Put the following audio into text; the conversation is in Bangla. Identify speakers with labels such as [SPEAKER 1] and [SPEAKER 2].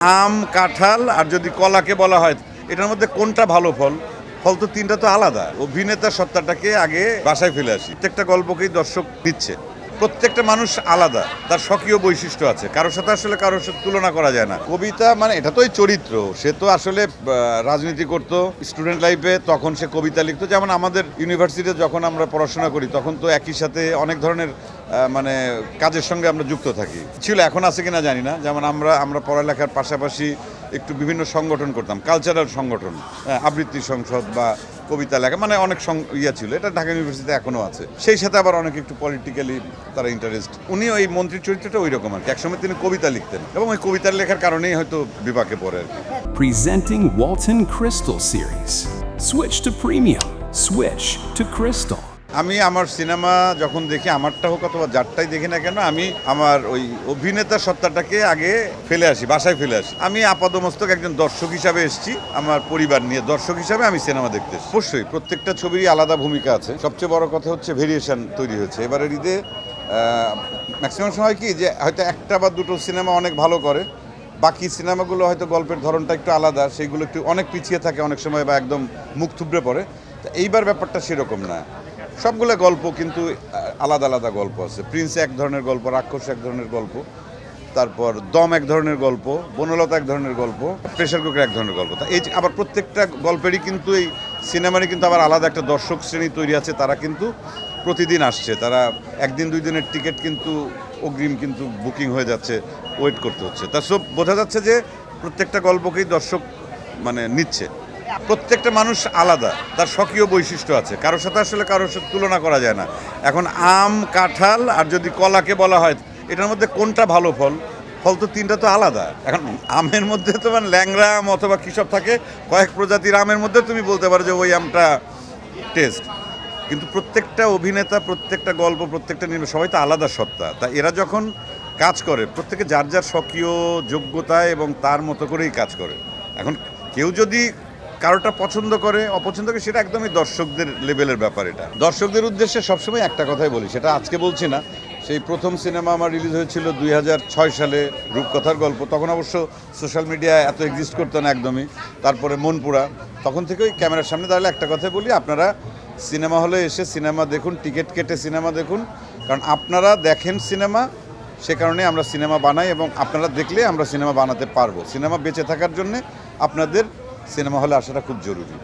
[SPEAKER 1] আম, কাঁঠাল আর যদি কলাকে বলা হয় এটার মধ্যে কোনটা ভালো ফল? ফল তো তিনটা তো আলাদা। অভিনেতার সত্তাটাকে আগে বাসায় ফেলে আসি। প্রত্যেকটা গল্পকেই দর্শক দিচ্ছে। প্রত্যেকটা মানুষ আলাদা, তার স্বকীয় বৈশিষ্ট্য আছে, কারোর সাথে আসলে কারোর সাথে তুলনা করা যায় না। কবিতা মানে এটা তো চরিত্র, সে তো আসলে রাজনীতি করতো স্টুডেন্ট লাইফে, তখন সে কবিতা লিখতো। যেমন আমাদের ইউনিভার্সিটিতে যখন আমরা পড়াশোনা করি তখন তো একই সাথে অনেক ধরনের মানে কাজের সঙ্গে আমরা যুক্ত থাকি। ছিল, এখন আছে কিনা জানি না। যেমন আমরা পড়ালেখার পাশাপাশি একটু বিভিন্ন সংগঠন করতাম, কালচারাল সংগঠন, আবৃত্তি সংসদ বা কবিতা লেখা, মানে অনেক ছিল। এটা ঢাকা ইউনিভার্সিটিতে এখনও আছে। সেই সাথে আবার অনেকে একটু পলিটিক্যালি তারা ইন্টারেস্ট। উনি ওই মন্ত্রীর চরিত্রটা ওই রকম আর কি। একসময় তিনি কবিতা লিখতেন এবং ওই কবিতার লেখার কারণেই হয়তো বিপাকে পড়ে আর কি।
[SPEAKER 2] Presenting Walton Crystal Series. Switch to premium. Switch to Crystal.
[SPEAKER 1] আমি আমার সিনেমা যখন দেখি, আমারটা হোক অথবা যারটাই দেখি না কেন, আমি আমার ওই অভিনেতার সত্তাটাকে আগে ফেলে আসি, বাসায় ফেলে আসি। আমি আপাদমস্তক একজন দর্শক হিসাবে এসেছি, আমার পরিবার নিয়ে দর্শক হিসাবে আমি সিনেমা দেখতে এসেছি। অবশ্যই প্রত্যেকটা ছবিরই আলাদা ভূমিকা আছে। সবচেয়ে বড় কথা হচ্ছে ভেরিয়েশন তৈরি হয়েছে এবারের ঈদে। ম্যাক্সিমাম সময় কি যে হয়তো একটা বা দুটো সিনেমা অনেক ভালো করে, বাকি সিনেমাগুলো হয়তো গল্পের ধরনটা একটু আলাদা, সেইগুলো একটু অনেক পিছিয়ে থাকে অনেক সময়, বা একদম মুখ থুবড়ে পড়ে। তো এইবার ব্যাপারটা সেরকম না, সবগুলো গল্প কিন্তু আলাদা আলাদা গল্প আছে। প্রিন্স এক ধরনের গল্প, রাক্ষস এক ধরনের গল্প, তারপর দম এক ধরনের গল্প, বনলতা এক ধরনের গল্প, প্রেশার কুকার এক ধরনের গল্প। তা এই আবার প্রত্যেকটা গল্পেরই কিন্তু এই সিনেমারই কিন্তু আবার আলাদা একটা দর্শক শ্রেণী তৈরি আছে। তারা কিন্তু প্রতিদিন আসছে, তারা একদিন দুই দিনের টিকিট কিন্তু অগ্রিম কিন্তু বুকিং হয়ে যাচ্ছে, ওয়েট করতে হচ্ছে। তা সব বোঝা যাচ্ছে যে প্রত্যেকটা গল্পকেই দর্শক মানে নিচ্ছে। প্রত্যেকটা মানুষ আলাদা, তার স্বকীয় বৈশিষ্ট্য আছে, কারোর সাথে আসলে কারোর সাথে তুলনা করা যায় না। এখন আম, কাঁঠাল আর যদি কলাকে বলা হয় এটার মধ্যে কোনটা ভালো ফল? ফল তো তিনটা তো আলাদা। এখন আমের মধ্যে তো মানে ল্যাংড়া আম অথবা কী সব থাকে, কয়েক প্রজাতির আমের মধ্যে তুমি বলতে পারো যে ওই আমটা টেস্ট। কিন্তু প্রত্যেকটা অভিনেতা, প্রত্যেকটা গল্প, প্রত্যেকটা সবাই তো আলাদা সত্তা। তা এরা যখন কাজ করে প্রত্যেকে যার যার স্বকীয় যোগ্যতায় এবং তার মতো করেই কাজ করে। এখন কেউ যদি কারোটা পছন্দ করে, অপছন্দ করে, সেটা একদমই দর্শকদের লেভেলের ব্যাপার। এটা দর্শকদের উদ্দেশ্যে সবসময় একটা কথাই বলি, সেটা আজকে বলছি না। সেই প্রথম সিনেমা আমার রিলিজ হয়েছিল 2006 সালে, রূপকথার গল্প। তখন অবশ্য সোশ্যাল মিডিয়া এত এক্সিস্ট করতো না একদমই। তারপরে মনপুরা। তখন থেকে ওই ক্যামেরার সামনে দাঁড়ালে একটা কথাই বলি, আপনারা সিনেমা হলে এসে সিনেমা দেখুন, টিকিট কেটে সিনেমা দেখুন। কারণ আপনারা দেখেন সিনেমা, সে কারণে আমরা সিনেমা বানাই, এবং আপনারা দেখলে আমরা সিনেমা বানাতে পারবো। সিনেমা বেঁচে থাকার জন্যে আপনাদের সিনেমা হলে আসাটা খুব জরুরি।